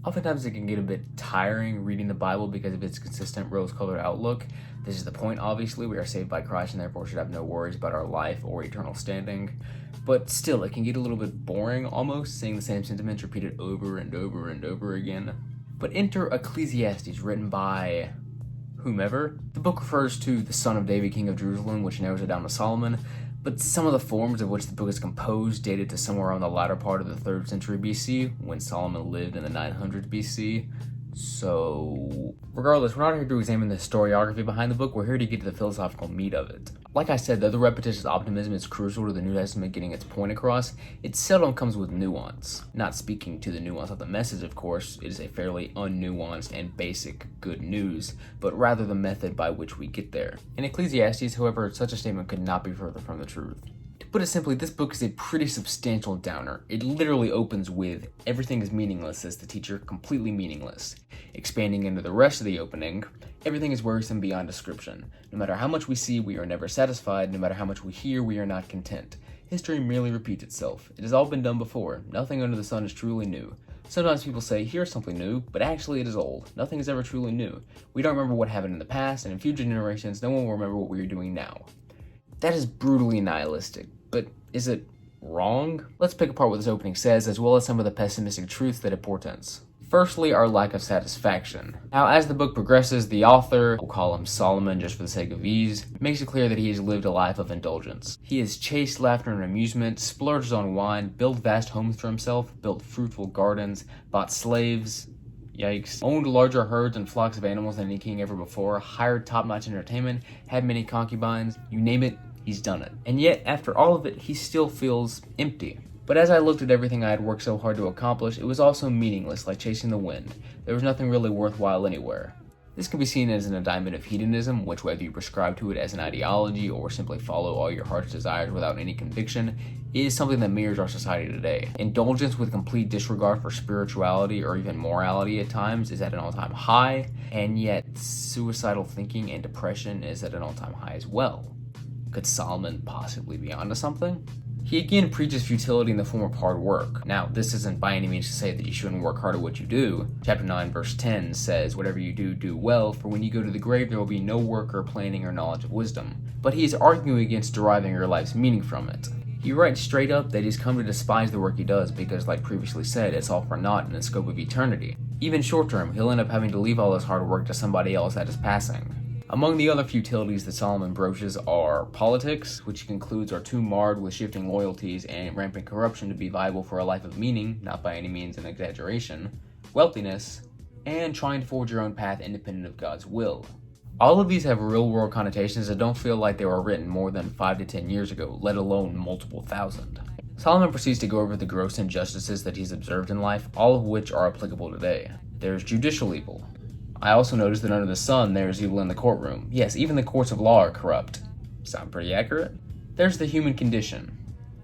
Oftentimes it can get a bit tiring reading the Bible because of its consistent rose-colored outlook. This is the point, obviously. We are saved by Christ and therefore should have no worries about our life or eternal standing. But still, it can get a little bit boring, almost, seeing the same sentiments repeated over and over and over again. But enter Ecclesiastes, written by whomever. The book refers to the son of David, king of Jerusalem, which narrows it down to Solomon, but some of the forms of which the book is composed dated to somewhere around the latter part of the 3rd century BC, when Solomon lived in the 900s BC. So, regardless, we're not here to examine the historiography behind the book, we're here to get to the philosophical meat of it. Like I said, though the repetitious optimism is crucial to the New Testament getting its point across, it seldom comes with nuance. Not speaking to the nuance of the message, of course, it is a fairly unnuanced and basic good news, but rather the method by which we get there. In Ecclesiastes, however, such a statement could not be further from the truth. To put it simply, this book is a pretty substantial downer. It literally opens with, everything is meaningless, says the teacher, completely meaningless. Expanding into the rest of the opening, everything is worrisome beyond description. No matter how much we see, we are never satisfied. No matter how much we hear, we are not content. History merely repeats itself. It has all been done before. Nothing under the sun is truly new. Sometimes people say, here's something new, but actually it is old. Nothing is ever truly new. We don't remember what happened in the past, and in future generations, no one will remember what we are doing now. That is brutally nihilistic, but is it wrong? Let's pick apart what this opening says, as well as some of the pessimistic truths that it portends. Firstly, our lack of satisfaction. Now, as the book progresses, the author, we'll call him Solomon just for the sake of ease, makes it clear that he has lived a life of indulgence. He has chased laughter and amusement, splurged on wine, built vast homes for himself, built fruitful gardens, bought slaves, yikes, owned larger herds and flocks of animals than any king ever before, hired top-notch entertainment, had many concubines, you name it, he's done it. And yet, after all of it, he still feels empty. But as I looked at everything I had worked so hard to accomplish, it was also meaningless, like chasing the wind. There was nothing really worthwhile anywhere. This can be seen as an indictment of hedonism, which, whether you prescribe to it as an ideology or simply follow all your heart's desires without any conviction, is something that mirrors our society today. Indulgence with complete disregard for spirituality or even morality at times is at an all-time high, and yet suicidal thinking and depression is at an all-time high as well. Could Solomon possibly be onto something? He again preaches futility in the form of hard work. Now, this isn't by any means to say that you shouldn't work hard at what you do. Chapter 9, verse 10 says, whatever you do, do well, for when you go to the grave there will be no work or planning or knowledge of wisdom. But he is arguing against deriving your life's meaning from it. He writes straight up that he's come to despise the work he does because, like previously said, it's all for naught in the scope of eternity. Even short term, he'll end up having to leave all his hard work to somebody else at his passing. Among the other futilities that Solomon broaches are politics, which he concludes are too marred with shifting loyalties and rampant corruption to be viable for a life of meaning, not by any means an exaggeration, wealthiness, and trying to forge your own path independent of God's will. All of these have real-world connotations that don't feel like they were written more than 5 to 10 years ago, let alone multiple thousand. Solomon proceeds to go over the gross injustices that he's observed in life, all of which are applicable today. There's judicial evil. I also noticed that under the sun there is evil in the courtroom. Yes, even the courts of law are corrupt. Sound pretty accurate? There's the human condition.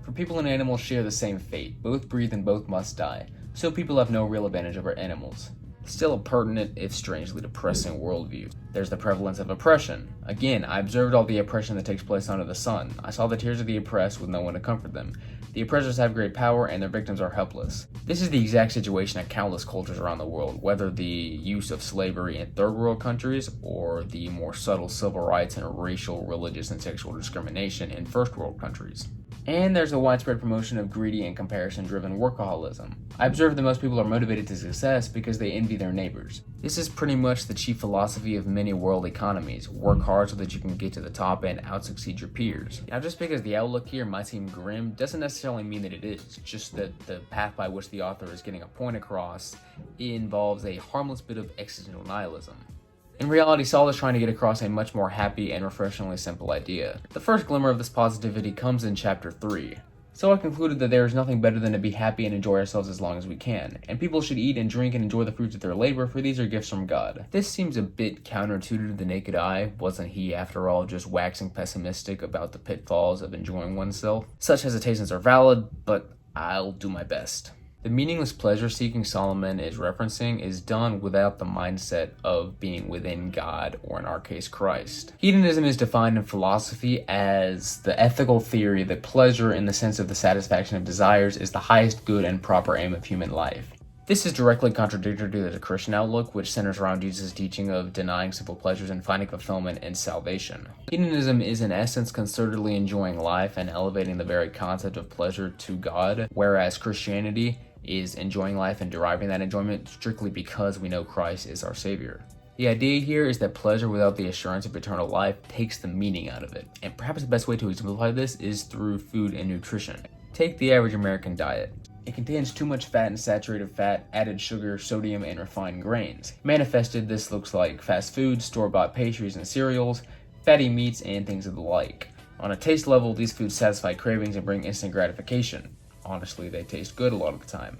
For people and animals share the same fate. Both breathe and both must die. So people have no real advantage over animals. Still a pertinent, if strangely depressing, worldview. There's the prevalence of oppression. Again, I observed all the oppression that takes place under the sun. I saw the tears of the oppressed with no one to comfort them. The oppressors have great power and their victims are helpless. This is the exact situation at countless cultures around the world, whether the use of slavery in third world countries or the more subtle civil rights and racial, religious, and sexual discrimination in first world countries. And there's a widespread promotion of greedy and comparison-driven workaholism. I observe that most people are motivated to success because they envy their neighbors. This is pretty much the chief philosophy of many world economies. Work hard so that you can get to the top and out-succeed your peers. Now, just because the outlook here might seem grim doesn't necessarily mean that it is. Just that the path by which the author is getting a point across involves a harmless bit of existential nihilism. In reality, Saul is trying to get across a much more happy and refreshingly simple idea. The first glimmer of this positivity comes in chapter 3. So I concluded that there is nothing better than to be happy and enjoy ourselves as long as we can, and people should eat and drink and enjoy the fruits of their labor, for these are gifts from God. This seems a bit counterintuitive to the naked eye. Wasn't he, after all, just waxing pessimistic about the pitfalls of enjoying oneself? Such hesitations are valid, but I'll do my best. The meaningless pleasure-seeking Solomon is referencing is done without the mindset of being within God, or in our case, Christ. Hedonism is defined in philosophy as the ethical theory that pleasure in the sense of the satisfaction of desires is the highest good and proper aim of human life. This is directly contradictory to the Christian outlook, which centers around Jesus' teaching of denying simple pleasures and finding fulfillment in salvation. Hedonism is in essence concertedly enjoying life and elevating the very concept of pleasure to God, whereas Christianity is enjoying life and deriving that enjoyment strictly because we know Christ is our Savior. The idea here is that pleasure without the assurance of eternal life takes the meaning out of it, and perhaps the best way to exemplify this is through food and nutrition. Take the average American diet. It contains too much fat and saturated fat, added sugar, sodium, and refined grains. Manifested, this looks like fast food, store-bought pastries and cereals, fatty meats, and things of the like. On a taste level, these foods satisfy cravings and bring instant gratification. Honestly, they taste good a lot of the time.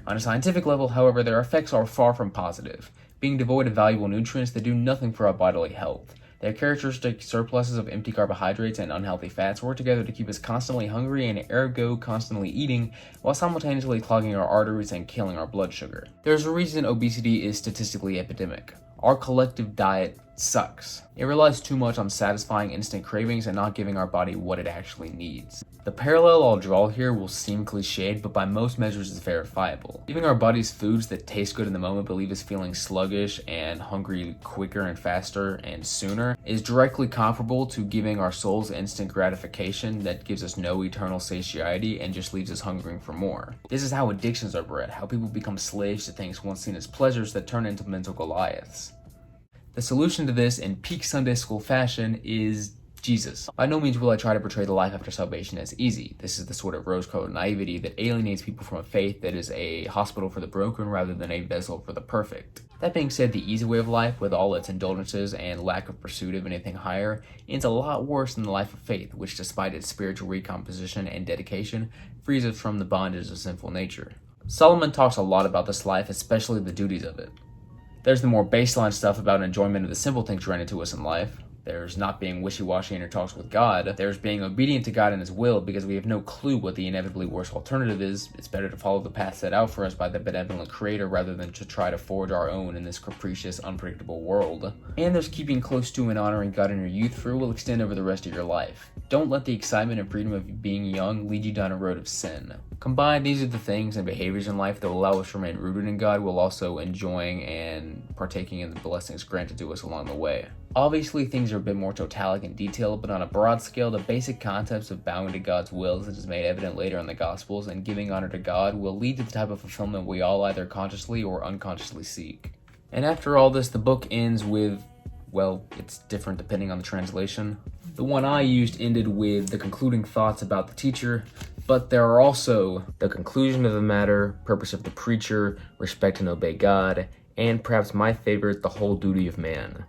On a scientific level, however, their effects are far from positive, being devoid of valuable nutrients that do nothing for our bodily health. Their characteristic surpluses of empty carbohydrates and unhealthy fats work together to keep us constantly hungry and ergo constantly eating, while simultaneously clogging our arteries and killing our blood sugar. There's a reason obesity is statistically epidemic. Our collective diet sucks. It relies too much on satisfying instant cravings and not giving our body what it actually needs. The parallel I'll draw here will seem cliched, but by most measures is verifiable. Giving our bodies foods that taste good in the moment but leave us feeling sluggish and hungry quicker and faster and sooner is directly comparable to giving our souls instant gratification that gives us no eternal satiety and just leaves us hungering for more. This is how addictions are bred, how people become slaves to things once seen as pleasures that turn into mental Goliaths. The solution to this in peak Sunday school fashion is Jesus. By no means will I try to portray the life after salvation as easy. This is the sort of rose-colored naivety that alienates people from a faith that is a hospital for the broken rather than a vessel for the perfect. That being said, the easy way of life, with all its indulgences and lack of pursuit of anything higher, ends a lot worse than the life of faith, which despite its spiritual recomposition and dedication, frees us from the bondage of sinful nature. Solomon talks a lot about this life, especially the duties of it. There's the more baseline stuff about enjoyment of the simple things granted to us in life. There's not being wishy-washy in our talks with God. There's being obedient to God and His will because we have no clue what the inevitably worse alternative is. It's better to follow the path set out for us by the benevolent Creator rather than to try to forge our own in this capricious, unpredictable world. And there's keeping close to and honoring God in your youth, for it will extend over the rest of your life. Don't let the excitement and freedom of being young lead you down a road of sin. Combined, these are the things and behaviors in life that will allow us to remain rooted in God while also enjoying and partaking in the blessings granted to us along the way. Obviously, things are a bit more totalic and detailed, but on a broad scale, the basic concepts of bowing to God's will, as is made evident later in the Gospels, and giving honor to God will lead to the type of fulfillment we all either consciously or unconsciously seek. And after all this, the book ends with, well, it's different depending on the translation. The one I used ended with the concluding thoughts about the teacher, but there are also the conclusion of the matter, purpose of the preacher, respect and obey God, and perhaps my favorite, the whole duty of man.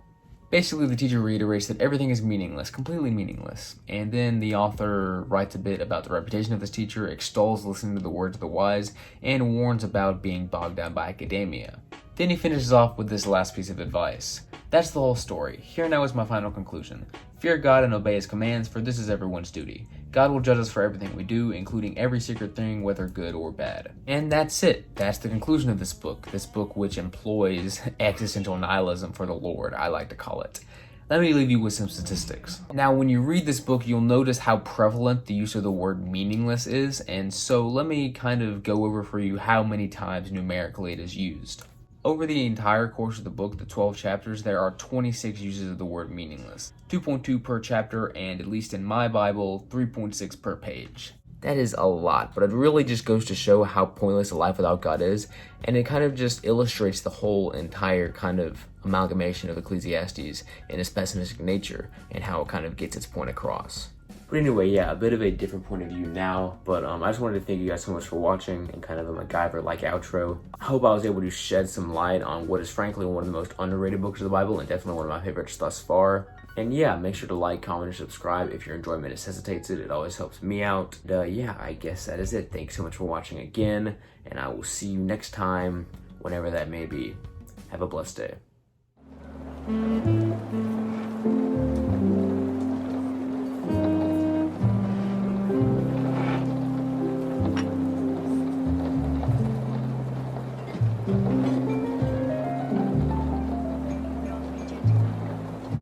Basically, the teacher reiterates that everything is meaningless, completely meaningless, and then the author writes a bit about the reputation of this teacher, extols listening to the words of the wise, and warns about being bogged down by academia. Then he finishes off with this last piece of advice. That's the whole story. Here now is my final conclusion. Fear God and obey His commands, for this is everyone's duty. God will judge us for everything we do, including every secret thing, whether good or bad. And that's it. That's the conclusion of this book which employs existential nihilism for the Lord, I like to call it. Let me leave you with some statistics. Now, when you read this book, you'll notice how prevalent the use of the word meaningless is, and so let me kind of go over for you how many times numerically it is used. Over the entire course of the book, the 12 chapters, there are 26 uses of the word meaningless. 2.2 per chapter, and at least in my Bible, 3.6 per page. That is a lot, but it really just goes to show how pointless a life without God is, and it kind of just illustrates the whole entire kind of amalgamation of Ecclesiastes in its pessimistic nature, and how it kind of gets its point across. But anyway, yeah, a bit of a different point of view now, but I just wanted to thank you guys so much for watching and kind of a MacGyver-like outro. I hope I was able to shed some light on what is frankly one of the most underrated books of the Bible and definitely one of my favorites thus far. And yeah, make sure to like, comment, and subscribe if your enjoyment necessitates it. It always helps me out. Yeah, I guess that is it. Thanks so much for watching again, and I will see you next time, whenever that may be. Have a blessed day.